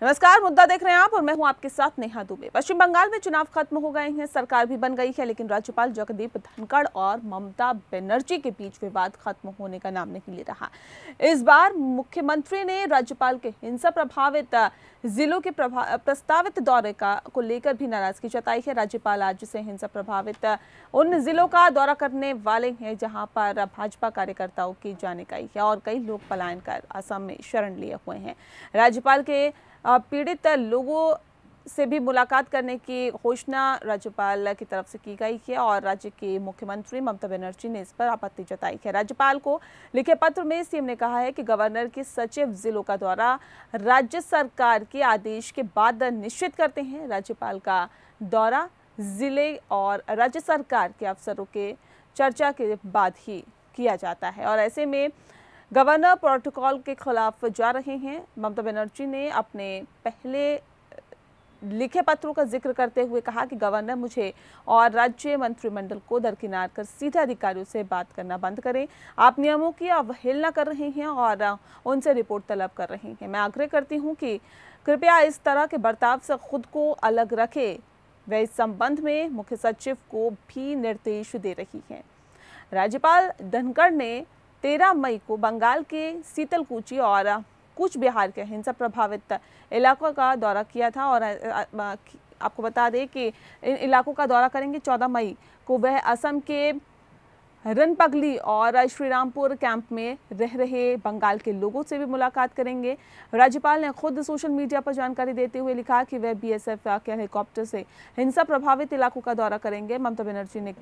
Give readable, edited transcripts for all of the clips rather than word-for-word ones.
नमस्कार, मुद्दा देख रहे हैं आप और मैं हूं आपके साथ नेहा दुबे। पश्चिम बंगाल में चुनाव खत्म हो गए हैं, सरकार भी बन गई है, लेकिन राज्यपाल जगदीप धनखड़ और ममता बनर्जी के बीच विवाद खत्म होने का नाम नहीं ले रहा। इस बार मुख्यमंत्री ने राज्यपाल के हिंसा प्रभावित जिलों के प्रस्तावित दौरे को लेकर भी नाराजगी जताई है। राज्यपाल आज से हिंसा प्रभावित उन जिलों का दौरा करने वाले हैं जहां पर भाजपा कार्यकर्ताओं की जान गई है और कई लोग पलायन कर असम में शरण लिए हुए हैं। राज्यपाल के पीड़ित लोगों से भी मुलाकात करने की घोषणा राज्यपाल की तरफ से की गई है और राज्य के मुख्यमंत्री ममता बनर्जी ने इस पर आपत्ति जताई है। राज्यपाल को लिखे पत्र में सीएम ने कहा है कि गवर्नर के सचिव जिलों का दौरा राज्य सरकार के आदेश के बाद निश्चित करते हैं। राज्यपाल का दौरा जिले और राज्य सरकार के अफसरों के चर्चा के बाद ही किया जाता है और ऐसे में गवर्नर प्रोटोकॉल के खिलाफ जा रहे हैं। ममता बनर्जी ने अपने पहले लिखे पत्रों का जिक्र करते हुए कहा कि गवर्नर मुझे और राज्य मंत्रिमंडल को दरकिनार कर सीधे अधिकारियों से बात करना बंद करें। आप नियमों की अवहेलना कर रहे हैं और उनसे रिपोर्ट तलब कर रहे हैं। मैं आग्रह करती हूं कि कृपया इस तरह के बर्ताव से खुद को अलग रखें। वे इस संबंध में मुख्य सचिव को भी निर्देश दे रही हैं। राज्यपाल धनखड़ ने 13 मई को बंगाल के शीतलकुची और कूच बिहार के हिंसा प्रभावित इलाकों का दौरा किया था और आपको बता दें कि इन इलाकों का दौरा करेंगे। 14 मई को वह असम के रनपगली और श्रीरामपुर कैंप में रह रहे बंगाल के लोगों से भी मुलाकात करेंगे। राज्यपाल ने खुद सोशल मीडिया पर जानकारी देते हुए लिखा कि वह बीएसएफ के हेलीकॉप्टर से हिंसा प्रभावित इलाकों का दौरा करेंगे। ममता बनर्जी ने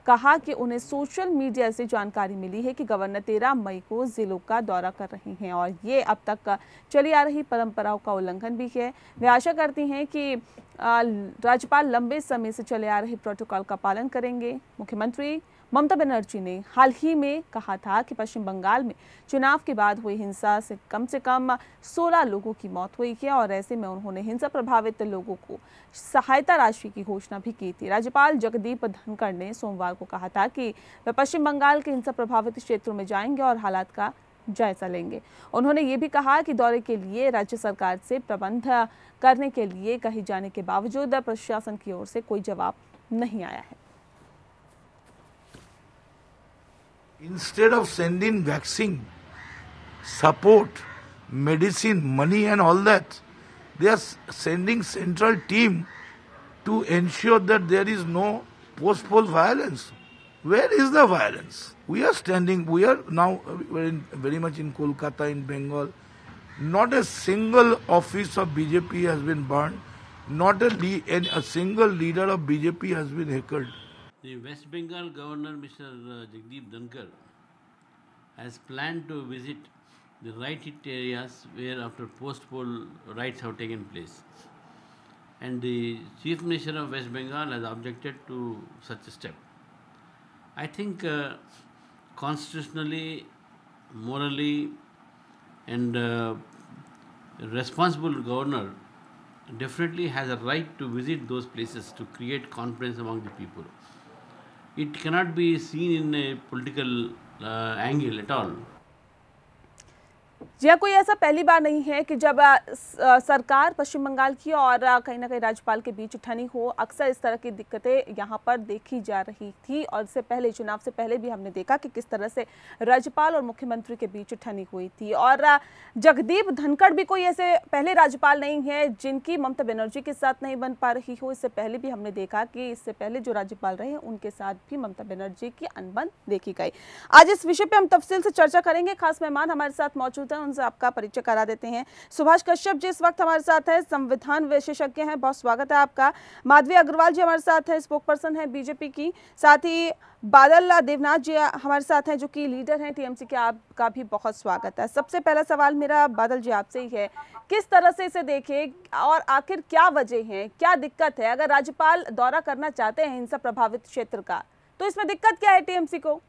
कहा कि उन्हें सोशल मीडिया से जानकारी मिली है कि गवर्नर 13 मई को जिलों का दौरा कर रहे हैं और ये अब तक चली आ रही परंपराओं का उल्लंघन भी है। वे आशा करती हैं कि राज्यपाल लंबे समय से चले आ रहे प्रोटोकॉल का पालन करेंगे। मुख्यमंत्री ममता बनर्जी ने हाल ही में कहा था कि पश्चिम बंगाल में चुनाव के बाद हुई हिंसा से कम 16 लोगों की मौत हुई है और ऐसे में उन्होंने हिंसा प्रभावित लोगों को सहायता राशि की घोषणा भी की थी। राज्यपाल जगदीप धनखड़ ने सोमवार को कहा था कि वे पश्चिम बंगाल के हिंसा प्रभावित क्षेत्रों में जाएंगे और हालात का जायजा लेंगे। उन्होंने ये भी कहा कि दौरे के लिए राज्य सरकार से प्रबंध करने के लिए कहे जाने के बावजूद प्रशासन की ओर से कोई जवाब नहीं आया है। Instead of sending vaccine, support, medicine, money and all that, they are sending central team to ensure that there is no post-poll violence. Where is the violence? We are standing, we are now very much in Kolkata, in Bengal. Not a single office of BJP has been burned. Not a single leader of BJP has been heckled. The West Bengal Governor, Mr. Jagdeep Dhankar, has planned to visit the right-hit areas where after post-poll riots have taken place. And the Chief Minister of West Bengal has objected to such a step. I think constitutionally, morally, and responsible governor definitely has a right to visit those places to create confidence among the people. It cannot be seen in a political angle at all. जी, कोई ऐसा पहली बार नहीं है कि जब सरकार पश्चिम बंगाल की और कहीं ना कहीं राज्यपाल के बीच ठनी हो। अक्सर इस तरह की दिक्कतें यहाँ पर देखी जा रही थी और इससे पहले चुनाव से पहले भी हमने देखा कि किस तरह से राज्यपाल और मुख्यमंत्री के बीच ठनी हुई थी। और जगदीप धनखड़ भी कोई ऐसे पहले राज्यपाल नहीं है जिनकी ममता बनर्जी के साथ नहीं बन पा रही हो। इससे पहले भी हमने देखा कि इससे पहले जो राज्यपाल रहे उनके साथ भी ममता बनर्जी की अनबन देखी गई। आज इस विषय पर हम तफसील से चर्चा करेंगे। खास मेहमान हमारे साथ मौजूद हैं, उनसे आपका परिचय करा देते हैं। सुभाष कश्यप जी इस वक्त हमारे साथ है, संविधान विशेषज्ञ हैं, बहुत स्वागत है आपका। माधवी अग्रवाल जी हमारे साथ है, स्पोक पर्सन है बीजेपी की। साथ ही बादल देवनाथ जी हमारे साथ हैं जो कि लीडर हैं टीएमसी के। आपका भी बहुत स्वागत है। सबसे पहला सवाल मेरा बादल जी आपसे ही है, किस तरह से इसे देखें और आखिर क्या वजह है, क्या दिक्कत है? अगर राज्यपाल दौरा करना चाहते हैं हिंसा प्रभावित क्षेत्र का तो इसमें दिक्कत क्या है टीएमसी को?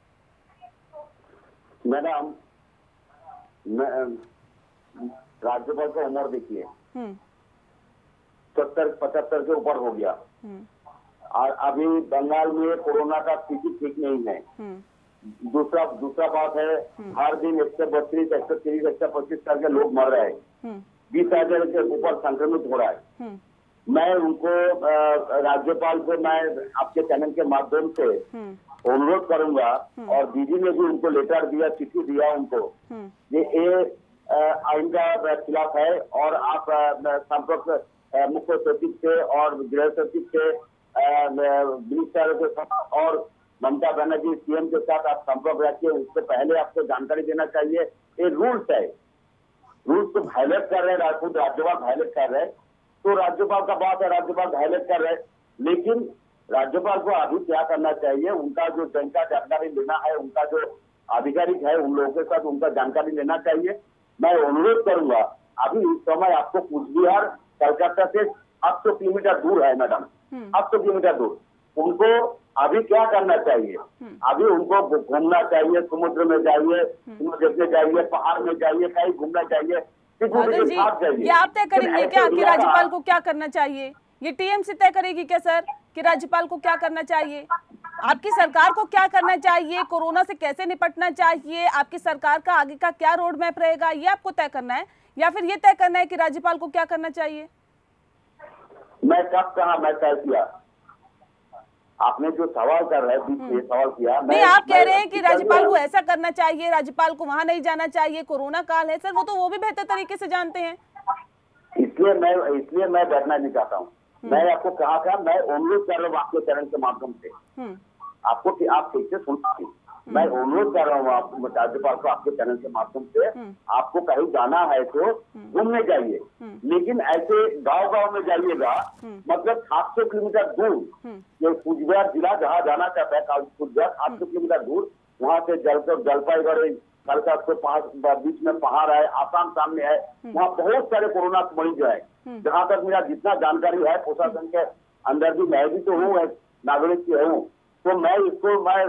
मैडम, राज्यपाल का उम्र देखिए 70-75 के ऊपर हो गया और अभी बंगाल में कोरोना का स्थिति ठीक नहीं है। दूसरा बात है, हर दिन 132, 130, 125 करके लोग मर रहे हैं। 20,000 के ऊपर संक्रमित हो रहा है। मैं उनको राज्यपाल को मैं आपके चैनल के माध्यम से अनुरोध करूंगा, और दीदी ने भी उनको लेटर दिया, चिट्ठी दिया उनको, ये आइन का खिलाफ है और आप संपर्क मुख्य सचिव से और गृह सचिव से मिनिस्टर के साथ और ममता बनर्जी सीएम के साथ आप संपर्क रखिए। उससे पहले आपको जानकारी देना चाहिए। ये रूल्स है, रूल्स को वायलेट कर रहे हैं, खुद राज्यपाल वायलेट कर रहे हैं, तो राज्यपाल का बात है, राज्यपाल वायलेट कर रहे हैं। लेकिन राज्यपाल को अभी क्या करना चाहिए, उनका जो जनता जानकारी लेना है, उनका जो आधिकारिक है उन लोगों के साथ उनका जानकारी लेना चाहिए। मैं अनुरोध करूंगा, अभी इस समय आपको कूचबिहार कलकत्ता से 800 किलोमीटर दूर है मैडम, 800 किलोमीटर दूर। उनको अभी क्या करना चाहिए, अभी उनको घूमना चाहिए, समुद्र में जाइए, देखने जाइए, पहाड़ में जाइए, कहीं घूमना चाहिए। ये आप तय करेंगे क्या कि राज्यपाल को क्या करना चाहिए? ये टीएमसी तय करेगी क्या सर कि राज्यपाल को क्या करना चाहिए? आपकी सरकार को क्या करना चाहिए, कोरोना से कैसे निपटना चाहिए, आपकी सरकार का आगे का क्या रोड मैप रहेगा, ये आपको तय करना है, या फिर ये तय करना है कि राज्यपाल को क्या करना चाहिए? मैं कब कहा मैं तय किया? आपने जो सवाल कर रहे हैं, सवाल किया नहीं, आप कह रहे हैं कि राज्यपाल को ऐसा करना चाहिए, राज्यपाल को वहां नहीं जाना चाहिए, कोरोना काल है सर, वो भी बेहतर तरीके से जानते हैं। इसलिए मैं बैठना नहीं चाहता हूँ। मैं आपको कहा था, मैं अनुरोध कर रहा हूँ आपके चैनल के माध्यम से, आपको कि आप ठीक से सुनिए। मैं अनुरोध कर रहा हूँ आप राज्यपाल को आपके चैनल के माध्यम से, आपको कहीं जाना है तो घूमने जाइए, लेकिन ऐसे गांव में जाइएगा, मतलब 700 किलोमीटर दूर, जो कूचबिहार जिला जहाँ जाना चाहता है, कूचबिहार 700 किलोमीटर दूर, वहाँ से जलपाईगुड़ी कलकत्ता बीच में पहाड़ है, आसाम सामने है, वहाँ बहुत सारे कोरोना मरीज है। जहाँ तक मेरा जितना जानकारी है, प्रशासन के अंदर भी मैं भी तो हूँ, नागरिक की हूँ, तो मैं इसको मैं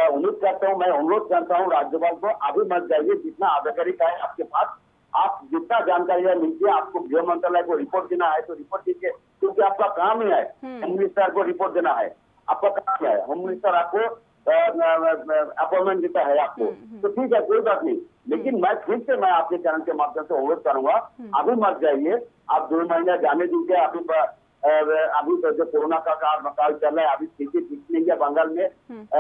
उम्मीद करता हूँ, मैं अनुरोध करता हूँ राज्यपाल को, अभी मत जाइए, जितना आधिकारिक है आपके पास, आप जितना जानकारी है लीजिए। आपको गृह मंत्रालय को रिपोर्ट देना है तो रिपोर्ट दीजिए, क्योंकि आपका काम ही है होम मिनिस्टर को रिपोर्ट देना है, आपका काम है। होम मिनिस्टर आपको अपॉइंटमेंट देता है आपको, तो ठीक है, कोई बात नहीं। लेकिन मैं फिर से मैं आपके चैनल के माध्यम से अनुरोध करूंगा, अभी मत जाइए, आप 2 महीने जाने दीजिए। अभी तो जो कोरोना का काल चल रहा है, अभी स्थिति ठीक नहीं है बंगाल में।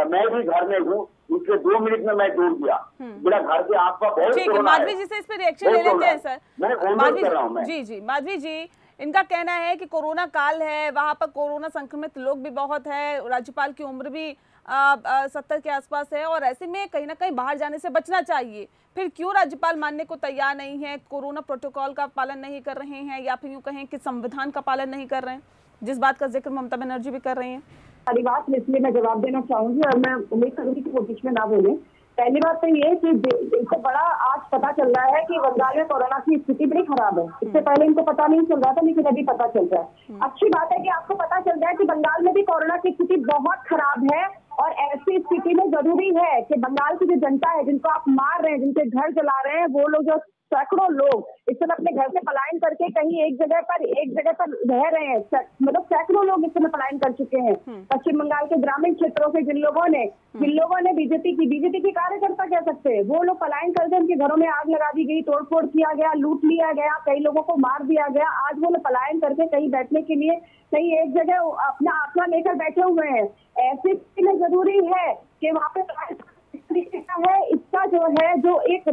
मैं भी घर में हूँ, उसके 2 मिनट में मैं दूर गया, मेरा घर के आसपास बहुत ठीक है। माधवी जी से इस पर रिएक्शन ले लेते हैं सर। मैं अनुरोध कर रहा हूँ। जी माधवी जी, इनका कहना है कि कोरोना काल है, वहां पर कोरोना संक्रमित लोग भी बहुत है, राज्यपाल की उम्र भी 70 के आसपास है, और ऐसे में कहीं ना कहीं बाहर जाने से बचना चाहिए। फिर क्यों राज्यपाल मानने को तैयार नहीं है, कोरोना प्रोटोकॉल का पालन नहीं कर रहे हैं, या फिर यूं कहें कि संविधान का पालन नहीं कर रहे हैं, जिस बात का जिक्र ममता बनर्जी भी कर रही हैं? सारी बात इसलिए मैं जवाब देना चाहूंगी, और मैं उम्मीद करूंगी कि वो बीच में ना बोले। पहली बात तो ये कि इससे बड़ा आज पता चल रहा है कि बंगाल में कोरोना की स्थिति बड़ी खराब है। इससे पहले इनको पता नहीं चल रहा था, लेकिन अभी पता चल रहा है। अच्छी बात है कि आपको पता चल रहा है कि बंगाल में भी कोरोना की स्थिति बहुत खराब है, और ऐसी स्थिति में जरूरी है कि बंगाल की जो जनता है, जिनको आप मार रहे हैं, जिनके घर जला रहे हैं, वो लोग जो सैकड़ों लोग इस समय अपने घर से पलायन करके कहीं एक जगह पर रह रहे हैं, मतलब सैकड़ों लोग इस समय पलायन कर चुके हैं पश्चिम बंगाल के ग्रामीण क्षेत्रों से। जिन लोगों ने बीजेपी के कार्यकर्ता कह सकते हैं, वो लोग पलायन करके उनके घरों में आग लगा दी गई, तोड़फोड़ किया गया, लूट लिया गया, कई लोगों को मार दिया गया। आज वो लोग पलायन करके कहीं बैठने के लिए कहीं एक जगह अपना आसरा लेकर बैठे हुए हैं। ऐसे में जरूरी है कि वहाँ पे है, इसका जो है जो एक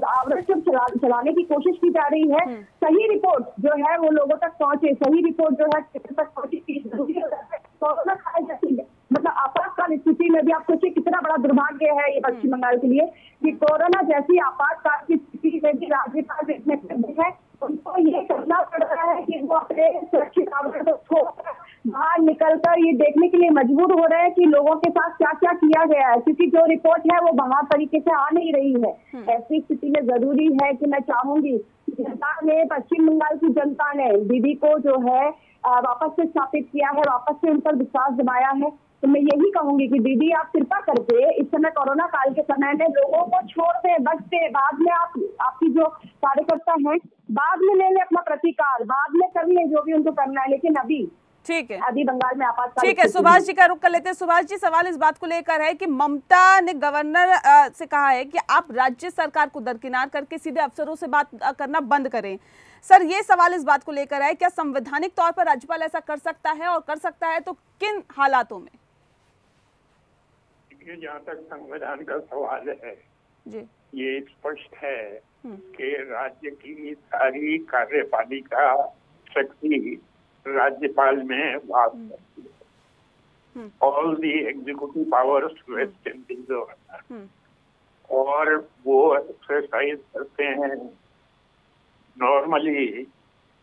आवरण चलाने की कोशिश की जा रही है, सही रिपोर्ट जो है वो लोगों तक पहुंचे, सही रिपोर्ट जो है तक पहुंची जरूरी है। कोरोना काल जैसी मतलब आपातकाल स्थिति में भी आप सोचिए कितना बड़ा दुर्भाग्य है ये पश्चिम बंगाल के लिए कि कोरोना जैसी आपातकाल की स्थिति में भी राज्यपाल देखने को है, उनको ये करना पड़ रहा है कि वो अपने सुरक्षित आवरण को छोड़कर बाहर निकलकर ये देखने के लिए मजबूर हो रहे हैं कि लोगों के साथ क्या क्या किया गया है, क्योंकि जो रिपोर्ट है वो बाहर तरीके से आ नहीं रही है। ऐसी स्थिति में जरूरी है कि मैं चाहूंगी जनता ने, पश्चिम बंगाल की जनता ने दीदी को जो है वापस से स्थापित किया है, वापस से उन पर विश्वास जमाया है। तो मैं यही कहूंगी कि दीदी आप कृपा करके इस समय कोरोना काल के समय में लोगों को छोड़ दे, बच दे, बाद में आपकी जो कार्यकर्ता हैं बाद में ले ले अपना प्रतिकार, बाद में कर ले जो भी उनको करना है, लेकिन अभी ठीक है, अभी बंगाल में आपातकाल। ठीक है, सुभाष जी का रुख कर लेते हैं। सुभाष जी, सवाल इस बात को लेकर है कि ममता ने गवर्नर से कहा है कि आप राज्य सरकार को दरकिनार करके सीधे अफसरों से बात करना बंद करें। सर, ये सवाल इस बात को लेकर है, क्या संवैधानिक तौर पर राज्यपाल ऐसा कर सकता है, और कर सकता है तो किन हालातों में? जहाँ तक संविधान का सवाल है जी, ये स्पष्ट है कि राज्य की सारी कार्यपालिका शक्ति राज्यपाल में वास करती है। All the executive powers vest in the governor, और वो एक्सरसाइज करते हैं normally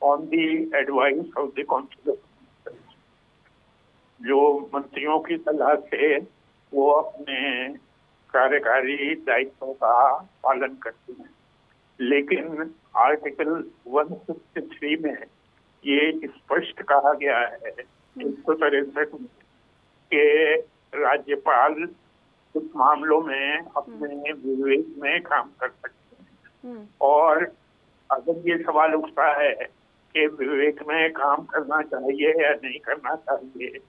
on the advice of the constitution. जो मंत्रियों की सलाह से वो अपने कार्यकारी दायित्वों का पालन करते हैं, लेकिन आर्टिकल 163 में ये स्पष्ट कहा गया है 163 में कि राज्यपाल कुछ मामलों में अपने विवेक में काम कर सकते हैं। और अगर ये सवाल उठता है कि विवेक में काम करना चाहिए या नहीं करना चाहिए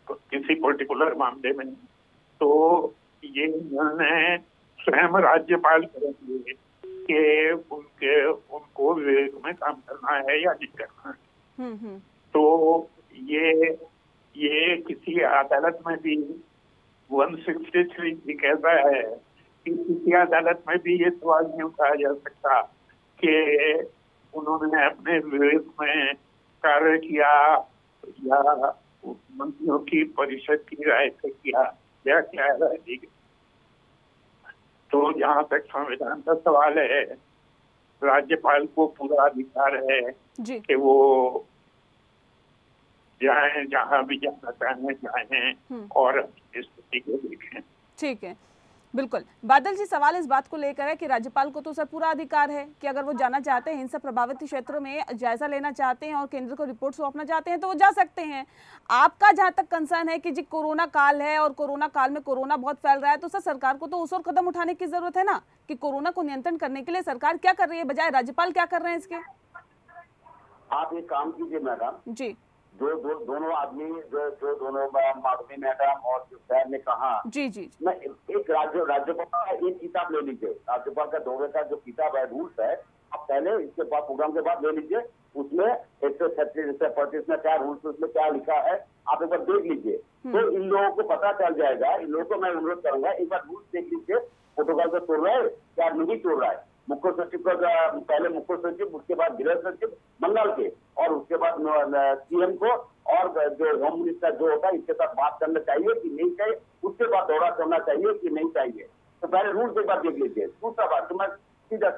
तो किसी पर्टिकुलर मामले में, तो ये निर्णय स्वयं राज्यपाल करेंगे कि उनको विवेक में काम करना है या नहीं करना है। तो ये किसी अदालत में भी 163 भी कहता है कि किसी अदालत में भी ये सवाल नहीं उठाया जा सकता कि उन्होंने अपने विवेक में कार्य किया या मंत्रियों की परिषद की राय से किया या क्या राय दी गई। तो जहाँ तक संविधान का सवाल है, राज्यपाल को पूरा अधिकार है कि वो जाएं जहाँ भी जाना चाहें जाएं और स्थिति को देखें। ठीक है, बिल्कुल। बादल जी, सवाल इस बात को लेकर है कि राज्यपाल को तो सर पूरा अधिकार है कि अगर वो जाना चाहते हैं, हिंसा प्रभावित क्षेत्रों में जायजा लेना चाहते हैं और केंद्र को रिपोर्ट सौंपना चाहते हैं तो वो जा सकते हैं। आपका जहां तक कंसर्न है कि जी कोरोना काल है और कोरोना काल में कोरोना बहुत फैल रहा है, तो सर सरकार को तो उस और कदम उठाने की जरूरत है ना कि कोरोना को नियंत्रण करने के लिए सरकार क्या कर रही है, बजाय राज्यपाल क्या कर रहे हैं इसके? आप एक काम कीजिए मैडम जी, दोनों आदमी जो दोनों माधवी मैडम और जो सर ने कहा, जी जी, मैं एक राज्यपाल का एक किताब ले लीजिए, राज्यपाल का दौरे का जो किताब है रूल्स है, आप पहले इसके बाद प्रोग्राम के बाद ले लीजिए। उसमें 136 में क्या रूल्स उसमें क्या लिखा है आप एक बार देख लीजिए, तो इन लोगों को पता चल जाएगा। इन लोगों को मैं अनुरोध करूंगा एक बार रूल्स देख लीजिए, प्रोटोकॉल को तोड़ रहा है क्या नहीं तोड़ रहा है। मुख्य सचिव का पहले मुख्य सचिव, उसके बाद गृह सचिव बंगाल के, और उसके बाद सीएम को और जो होम मिनिस्टर जो होता है इसके साथ बात करना चाहिए कि नहीं चाहिए, उसके बाद दौरा करना चाहिए कि नहीं चाहिए। तो पहले रूल्स एक बार देख लीजिए। दूसरा बात तो मैं सीधा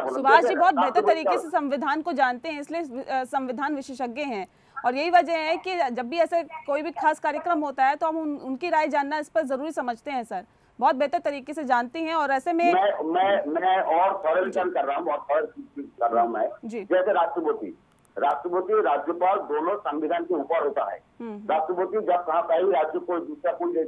सुभाष जी बहुत बेहतर तरीके से संविधान को जानते हैं, इसलिए संविधान विशेषज्ञ हैं, और यही वजह है कि जब भी ऐसे कोई भी खास कार्यक्रम होता है तो हम उनकी राय जानना इस पर जरूरी समझते हैं। सर बहुत बेहतर तरीके से जानती हैं, और ऐसे में मैं और सरलीकरण कर रहा हूँ और कर रहा हूँ मैं, जैसे राष्ट्रपति राज्यपाल दोनों संविधान के ऊपर होता है। राष्ट्रपति जब कहा पहले राज्य को दूसरा कोई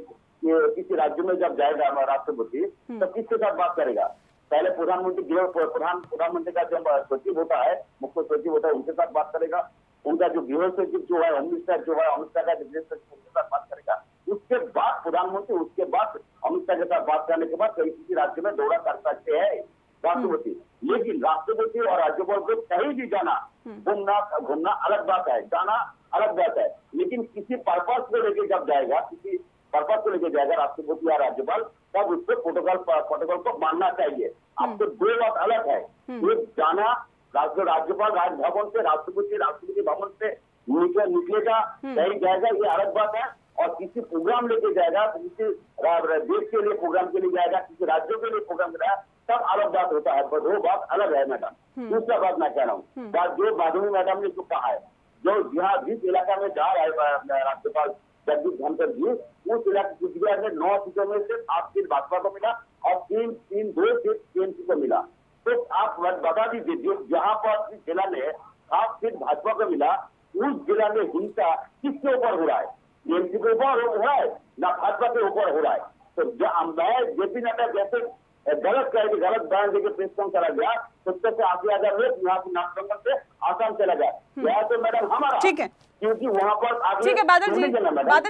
किसी राज्य में जब जाएगा राष्ट्रपति तो किसके साथ बात करेगा? पहले प्रधानमंत्री का जो सचिव होता है, मुख्य सचिव होता है, उनके साथ बात करेगा। उनका जो गृह सचिव जो है, होम मिनिस्टर जो है, अमित शाह का गृह सचिव उनके साथ बात करेगा। उसके बाद प्रधानमंत्री, उसके बाद अमित शाह के साथ बात करने के बाद कहीं किसी राज्य में दौरा कर सकते हैं राष्ट्रपति। लेकिन राष्ट्रपति और राज्यपाल को कहीं भी जाना, घूमना अलग बात है, जाना अलग बात है। लेकिन किसी पर्पज को लेके जब जाएगा, किसी पर्पज को लेके जाएगा राष्ट्रपति या राज्यपाल, तब उसको प्रोटोकॉल को मानना चाहिए। आपको दो बात अलग है। एक जाना, राज्यपाल राजभवन से, राष्ट्रपति भवन से निकलेगा, कहीं जाएगा, ये अलग बात है। और किसी प्रोग्राम लेके जाएगा, किसी देश के लिए प्रोग्राम के लिए जाएगा, किसी राज्यों के लिए प्रोग्राम जाएगा, तब अलग बात होता है। वो बात अलग है मैडम। दूसरा बात मैं कह रहा हूँ, जो माधवी मैडम ने जो कहा है, जो जिस इलाका में जा रहा है राज्यपाल जगदीप धनखड़ जी, उस इलाके कुचबिहार में 9 सीटों में से 8 सीट भाजपा को मिला और 2 सीट टीएमसी को मिला। तो आप बता दीजिए, जहाँ पर जिला में 8 सीट भाजपा को मिला, उस जिला में हिंसा किसके ऊपर हो रहा है? टीएमसी के ऊपर हो रहा है ना भाजपा के ऊपर हो रहा है? तो मैं जेपी नड्डा जैसे गलत कह के गलत बयान देकर प्रेस कॉन्फ्रेंस करा गया, 70 से 80,000 लोग यहाँ से नागपुर से आसाम चला गया। यह तो मैडम हमारा, ठीक है, क्योंकि वहाँ पर ठीक है बादल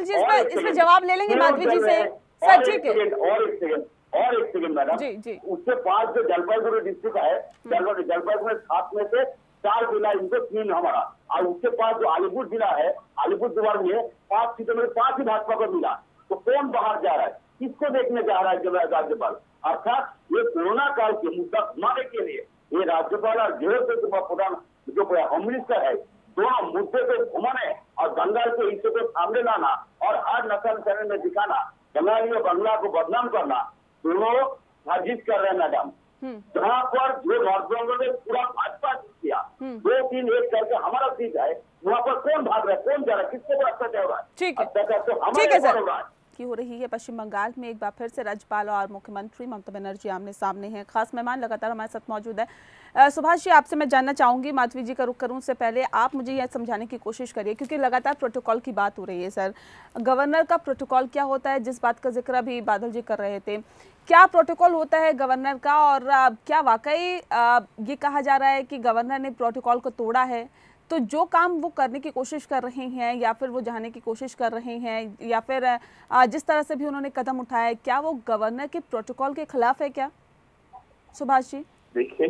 जी, इस पे जवाब ले लेंगे माधवी जी से सर। ठीक है, और एक सेकंड मैडम जी जी, उसके पास जो जलपाईगुड़ी डिस्ट्रिक्ट है, जलपाईगुड़ी 7 में से 4 जिला, इनको 3 हमारा, और उसके पास जो अलीपुर जिला है, अलीपुरद्वार में 5 सीटों में 5 ही भाजपा को मिला। तो कौन बाहर जा रहा है, किसको देखने जा रहा है राज्यपाल? अर्थात ये कोरोना काल के मुद्दा घुमाने के लिए ये राज्यपाल और जो होम मिनिस्टर है, दोनों मुद्दे को घुमाने और बंगाल के हिस्से को सामने लाना और हर नशा चैनल में दिखाना, बंगाली और बंगला को बदनाम करना, दोनों साजिश कर रहे हैं मैडम। जहाँ पर जो नॉर्थ बंगाल ने पूरा भाजपा किया, 2-3-1 करके हमारा सीट है, वहाँ पर कौन भाग रहा है, कौन जा रहा है, किसके ऊपर अत्याचार हो रहा है? ठीक है, तो हमारे ऊपर हो रहा है की हो रही है। पश्चिम बंगाल में एक बार फिर से राज्यपाल और मुख्यमंत्री ममता बनर्जी आमने सामने हैं। खास मेहमान लगातार हमारे साथ मौजूद है। सुभाष जी, आपसे मैं जानना चाहूंगी, माधवी जी का रुख करूं उससे पहले आप मुझे यह समझाने की कोशिश करिए, क्योंकि लगातार प्रोटोकॉल की बात हो रही है सर। गवर्नर का प्रोटोकॉल क्या होता है, जिस बात का जिक्र अभी बादल जी कर रहे थे, क्या प्रोटोकॉल होता है गवर्नर का, और क्या वाकई ये कहा जा रहा है कि गवर्नर ने प्रोटोकॉल को तोड़ा है? तो जो काम वो करने की कोशिश कर रहे हैं या फिर वो जाने की कोशिश कर रहे हैं या फिर जिस तरह से भी उन्होंने कदम उठाया है, क्या वो गवर्नर के प्रोटोकॉल के खिलाफ है क्या सुभाष जी? देखिए,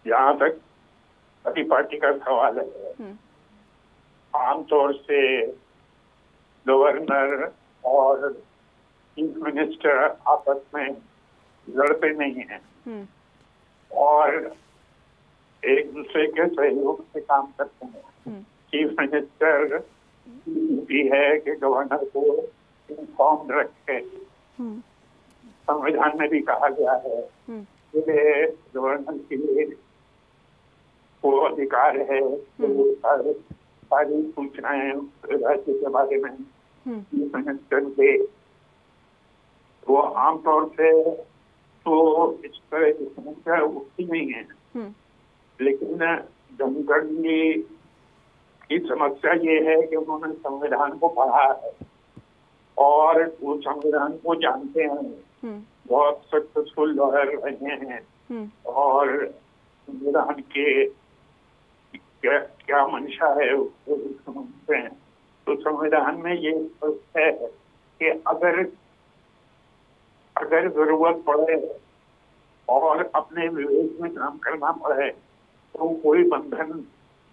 जहाँ तक अभी पार्टी का सवाल है, आमतौर से गवर्नर और चीफ मिनिस्टर आपस में लड़ते नहीं हैं और एक दूसरे के सहयोग से काम करते हैं। चीफ मिनिस्टर भी है कि गवर्नर को इन्फॉर्म रखे। संविधान में भी कहा गया है कि गवर्नर के लिए वो अधिकार है वो सारी सूचनाएं राज्य के बारे में चीफ मिनिस्टर दे। वो आमतौर से तो इस तरह की समस्या उठती नहीं है, लेकिन धनखड़ जी की समस्या ये है कि उन्होंने संविधान को पढ़ा है और वो संविधान को जानते हैं, बहुत सक्सेसफुल लॉयर रहे हैं और संविधान के क्या मंशा है उसको समझते हैं। तो संविधान में ये है कि अगर जरूरत पड़े और अपने विवेक में काम करना पड़े तो कोई बंधन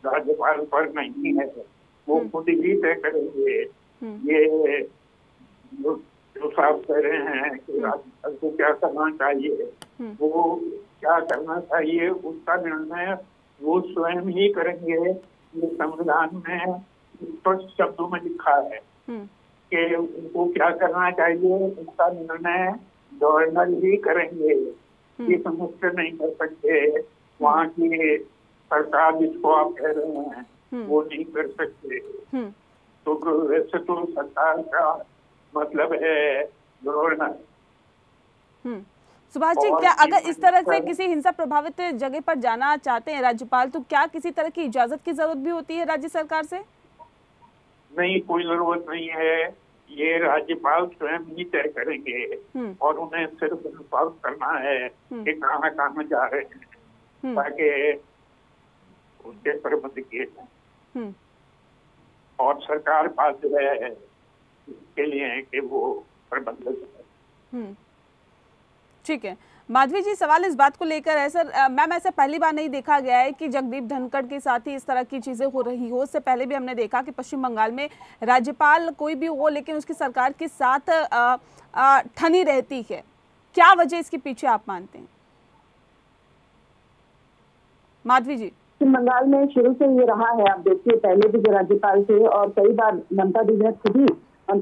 राज्यपाल पर नहीं है, वो खुद ही तय करेंगे। ये जो साहब कह रहे हैं कि राज्यपाल को क्या करना चाहिए, वो क्या करना चाहिए उसका निर्णय वो स्वयं ही करेंगे। ये संविधान में स्पष्ट शब्दों में लिखा है कि उनको क्या करना चाहिए उसका निर्णय गवर्नर ही करेंगे। ये समस्या नहीं कर सकते, वहाँ की सरकार जिसको आप कह रहे हैं वो नहीं कर सकते। तो वैसे तो सरकार का मतलब है गवर्नर। सुभाष जी, क्या अगर इस तरह से किसी हिंसा प्रभावित जगह पर जाना चाहते हैं राज्यपाल, तो क्या किसी तरह की इजाजत की जरूरत भी होती है राज्य सरकार से? नहीं, कोई जरूरत नहीं है, ये राज्यपाल स्वयं ही तय करेंगे और उन्हें सिर्फ इन्फॉर्म करना है कि कहाँ कहाँ जा रहे हैं ताकि उनके प्रबंध किए जाए और सरकार पास है इसके लिए कि वो प्रबंध करें। ठीक है माधवी जी, सवाल इस बात को लेकर है सर, मैम ऐसा पहली बार नहीं देखा गया है कि जगदीप धनखड़ के साथ ही इस तरह की चीजें हो रही हो। इससे पहले भी हमने देखा कि पश्चिम बंगाल में राज्यपाल कोई भी हो लेकिन उसकी सरकार के साथ ठनी रहती है। क्या वजह इसके पीछे आप मानते हैं माधवी जी? पश्चिम बंगाल में शुरू से ये रहा है, आप देखिए पहले भी जो राज्यपाल थे और कई बार ममता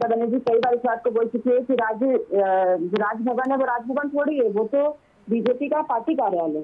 बनर्जी कई बार इस बात को बोल चुकी है कि राजभवन है वो राजभवन थोड़ी है, वो तो बीजेपी का पार्टी कार्यालय।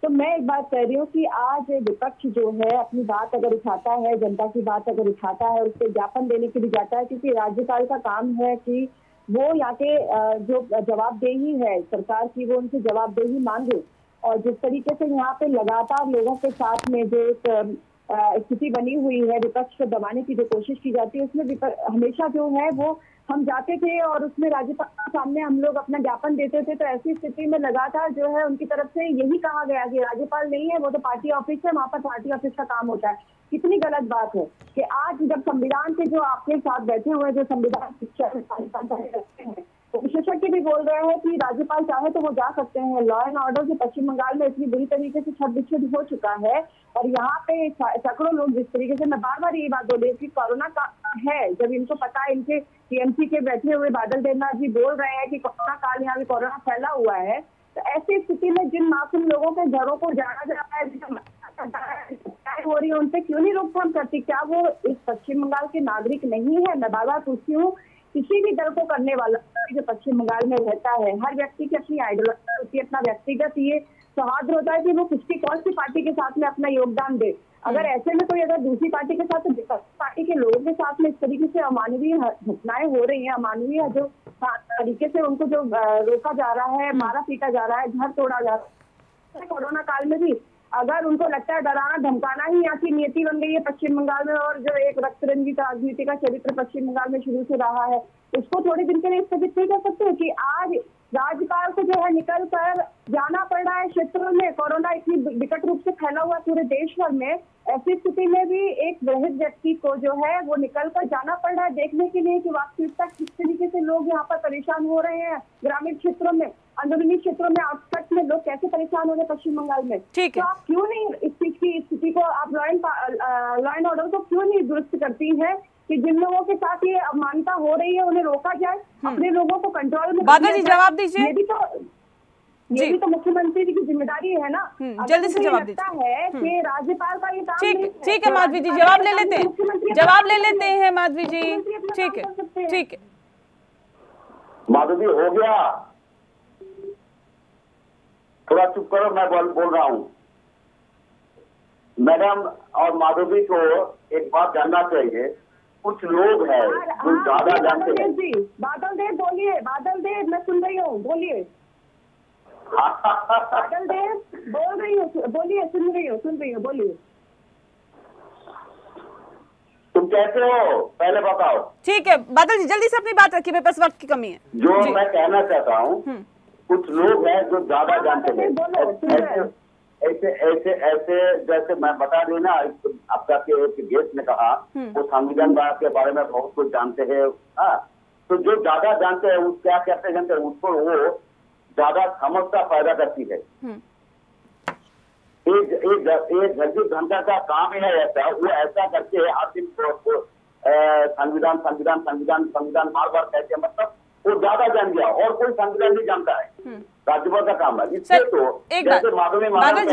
तो मैं एक बात कह रही हूँ कि आज विपक्ष जो है अपनी बात अगर उठाता है, जनता की बात अगर उठाता है और उसको ज्ञापन देने के लिए जाता है, क्योंकि राज्यपाल का काम है कि वो यहाँ के जो जवाबदेही है सरकार की वो उनसे जवाबदेही मांगे। और जिस तरीके से यहाँ पे लगातार लोगों के साथ में जो एक स्थिति बनी हुई है, विपक्ष को दबाने की जो कोशिश की जाती है, उसमें हमेशा जो है वो हम जाते थे और उसमें राज्यपाल के सामने हम लोग अपना ज्ञापन देते थे। तो ऐसी स्थिति में लगातार जो है उनकी तरफ से यही कहा गया कि राज्यपाल नहीं है, वो तो पार्टी ऑफिस है, वहाँ पर पार्टी ऑफिस का काम होता है। कितनी गलत बात है कि आज जब संविधान के जो आपके साथ बैठे हुए जो संविधान शिक्षा रखते हैं, तो विशेषज्ञ भी बोल रहे हैं कि राज्यपाल चाहे तो वो जा सकते हैं। लॉ एंड ऑर्डर जो पश्चिम बंगाल में इतनी बुरी तरीके से छद विच्छेद हो चुका है और यहाँ पे सैकड़ों लोग, जिस तरीके से मैं बार बार ये बात बोल रही हूँ कि कोरोना का है, जब इनको पता है, इनके टीएमसी के बैठे हुए बादल देवनाथ जी बोल रहे हैं कि कोरोना काल, यहाँ भी कोरोना फैला हुआ है, तो ऐसी स्थिति में जिन मासूम लोगों के घरों को जाना जा रहा है, हो रही है, उनसे क्यों नहीं रोकथाम करती? क्या वो इस पश्चिम बंगाल के नागरिक नहीं है? मैं बार बार पूछती हूँ, किसी भी दल को करने वाला जो पश्चिम बंगाल में रहता है, हर व्यक्ति की अपनी आइडियोलॉजी होती है, अपना व्यक्तिगत ये सौहार्द होता है कि वो किसकी कौन सी पार्टी के साथ में अपना योगदान दे। अगर ऐसे में कोई अगर दूसरी पार्टी के साथ, तो पार्टी के लोगों के साथ में इस तरीके से अमानवीय घटनाएं हो रही हैं, अमानवीय जो तरीके से उनको जो रोका जा रहा है, मारा पीटा जा रहा है, घर तोड़ा जा रहा है, कोरोना काल में भी अगर उनको लगता है डराना धमकाना ही यहाँ की नीति बन गई है पश्चिम बंगाल में, और जो एक रक्त रंजित राजनीति का चरित्र पश्चिम बंगाल में शुरू से रहा है, उसको थोड़े दिन के लिए स्थगित नहीं कर सकते कि आज राज्यपाल को जो है निकल कर जाना पड़ रहा है क्षेत्रों में। कोरोना इतनी विकट रूप से फैला हुआ पूरे देश भर में, ऐसी स्थिति में भी एक वृहद व्यक्ति को जो है वो निकल कर जाना पड़ रहा है देखने के लिए कि वास्तविकता किस तरीके से लोग यहाँ पर परेशान हो रहे हैं। ग्रामीण क्षेत्रों में, अंदरूनी क्षेत्रों में, आउटस्कर्ट्स में लोग कैसे परेशान हो रहे हैं पश्चिम बंगाल में। ठीक है, तो आप क्यों नहीं इस चीज की स्थिति को, आप लॉ एंड ऑर्डर को क्यों नहीं दुरुस्त करती है कि जिन लोगों के साथ ये अमानता हो रही है उन्हें रोका जाए, अपने लोगों को कंट्रोल में। बादल जी जवाब दीजिए। ये भी तो मुख्यमंत्री जी की जिम्मेदारी है ना। जल्दी से जवाब दीजिए। है कि राज्यपाल का ये काम ठीक है माधवी जी, जवाब ले लेते हैं, जवाब ले लेते हैं माधवी जी। ठीक है, ठीक है माधवी, हो गया, थोड़ा चुप करो, मैं बोल रहा हूँ। मैडम और माधवी को एक बात जानना चाहिए, कुछ लोग हैं जो ज्यादा जानते हैं। बादल देव बोलिए, बादल देव, मैं सुन रही हूँ, बोलिए। बादल देव बोल रही हूँ, बोलिए, सुन रही हूँ, बोलिए। तुम कैसे हो पहले बताओ। ठीक है बादल जी, जल्दी से अपनी बात रखिए, मेरे पास वक्त की कमी है। जो मैं कहना चाहता हूँ, कुछ लोग हैं जो ज्यादा जानते हैं। ऐसे जैसे मैं बता दी ना, आपका एक गेस्ट ने कहा वो संविधान के बारे में बहुत कुछ जानते हैं। हाँ, तो जो ज्यादा जानते हैं वो क्या कहते हैं, उसको वो ज्यादा समस्या पैदा करती है। एक जगदीप धनखड़ का काम ही है ऐसा, वो ऐसा करके हर दिन संविधान संविधान संविधान संविधान बार बार कहते, मतलब वो ज्यादा जान गया और कोई संविधान नहीं जानता है। राज्यपाल का काम है। सर, एक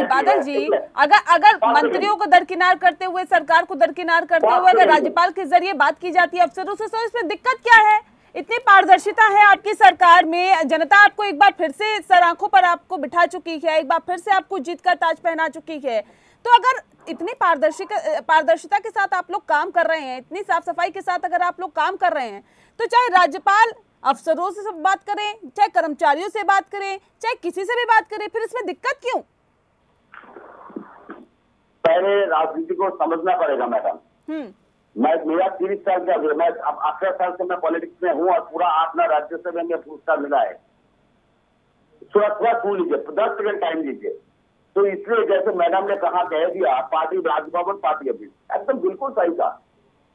बादल जी, अगर मंत्रियों को दरकिनार करते हुए, सरकार को दरकिनार करते हुए अगर राज्यपाल के जरिए बात की जाती है अफसरों से, तो इसमें दिक्कत क्या है? इतनी पारदर्शिता है आपकी सरकार में, जनता आपको एक बार फिर से सर आंखों पर आपको बिठा चुकी है, एक बार फिर से आपको जीत का ताज पहना चुकी है। तो अगर इतनी पारदर्शिता के साथ आप लोग काम कर रहे हैं, इतनी साफ सफाई के साथ अगर आप लोग काम कर रहे हैं, तो चाहे राज्यपाल अफसरों से सब बात करें, चाहे कर्मचारियों से बात करें, चाहे किसी से भी बात करें, फिर इसमें दिक्कत क्यों? पहले राजनीति को समझना पड़ेगा मैडम। मेरा 30 साल का, मैं अब 18 साल से मैं पॉलिटिक्स में हूँ और पूरा 8 राज्यसभा में पुरस्कार मिला है। थोड़ा सुन लीजिए, 10 सेकंड टाइम लीजिए। तो इसलिए जैसे मैडम ने कहा, कह दिया पार्टी राजभवन पार्टी ऑफिस, एकदम बिल्कुल सही था।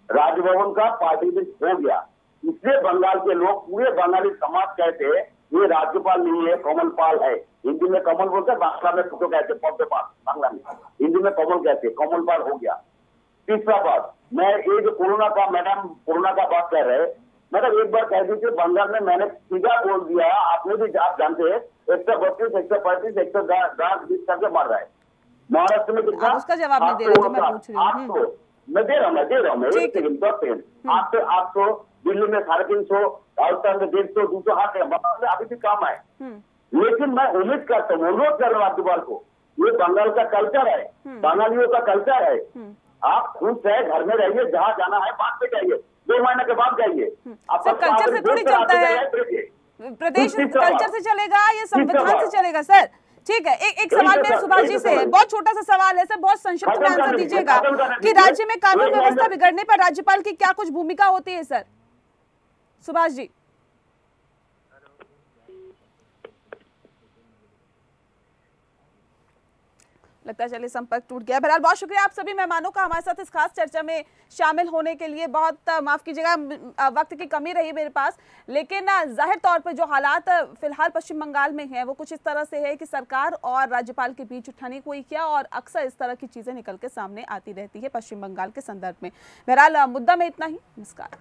राजभवन का पार्टी ऑफिस हो गया, इसलिए बंगाल के लोग, पूरे बंगाली समाज कहते हैं ये राज्यपाल नहीं है, कमल पाल है। हिंदी में कमल बोलते हैं, बांग्ला में फोटो कहते हैं, पद्म पाल बांग्ला में, हिंदी में कमल कहते हैं, कमल पाल हो गया। तीसरा बात, मैं ये जो कोरोना का, मैडम कोरोना का बात कर रहे हैं, मैडम एक बार कह दीजिए, बंगाल में मैंने सीधा बोल दिया, आपने भी, आप जानते हैं 132, 135, 110 करके मार रहा है। महाराष्ट्र में कितना? उसका जवाब नहीं दे रहे, जो मैं पूछ रही हूँ। 800, मैं दे रहा हूँ, 1 सेकंड 10 सेकंड, 800, दिल्ली में 350, राजस्थान में 150, 200 हाथ है, अभी भी काम है। लेकिन मैं उम्मीद करता हूँ, अनुरोध कर रहा हूँ राज्यपाल को, ये बंगाल का कल्चर है, बंगालियों का कल्चर है। आप खुद से घर में रहिए, जहाँ जाना है बाद में जाइए, 2 महीने के बाद जाइए। आपका कल्चर से थोड़ी चलता है, प्रदेश कल्चर से चलेगा, ये संविधान से चलेगा सर। ठीक है, एक सवाल मेरा सुभाष जी से है, बहुत छोटा सा सवाल है सर, बहुत संक्षिप्त में आंसर दीजिएगा कि राज्य में कानून व्यवस्था बिगड़ने पर राज्यपाल की क्या कुछ भूमिका होती है सर? सुभाष जी। लगता है चलिए संपर्क टूट गया। बहरहाल बहुत शुक्रिया आप सभी मेहमानों का हमारे साथ इस खास चर्चा में शामिल होने के लिए। बहुत माफ कीजिएगा, वक्त की कमी रही मेरे पास, लेकिन जाहिर तौर पर जो हालात फिलहाल पश्चिम बंगाल में हैं वो कुछ इस तरह से है कि सरकार और राज्यपाल के बीच उठाने कोई क्या, और अक्सर इस तरह की चीजें निकल के सामने आती रहती है पश्चिम बंगाल के संदर्भ में। बहरहाल मुद्दा में इतना ही। नमस्कार।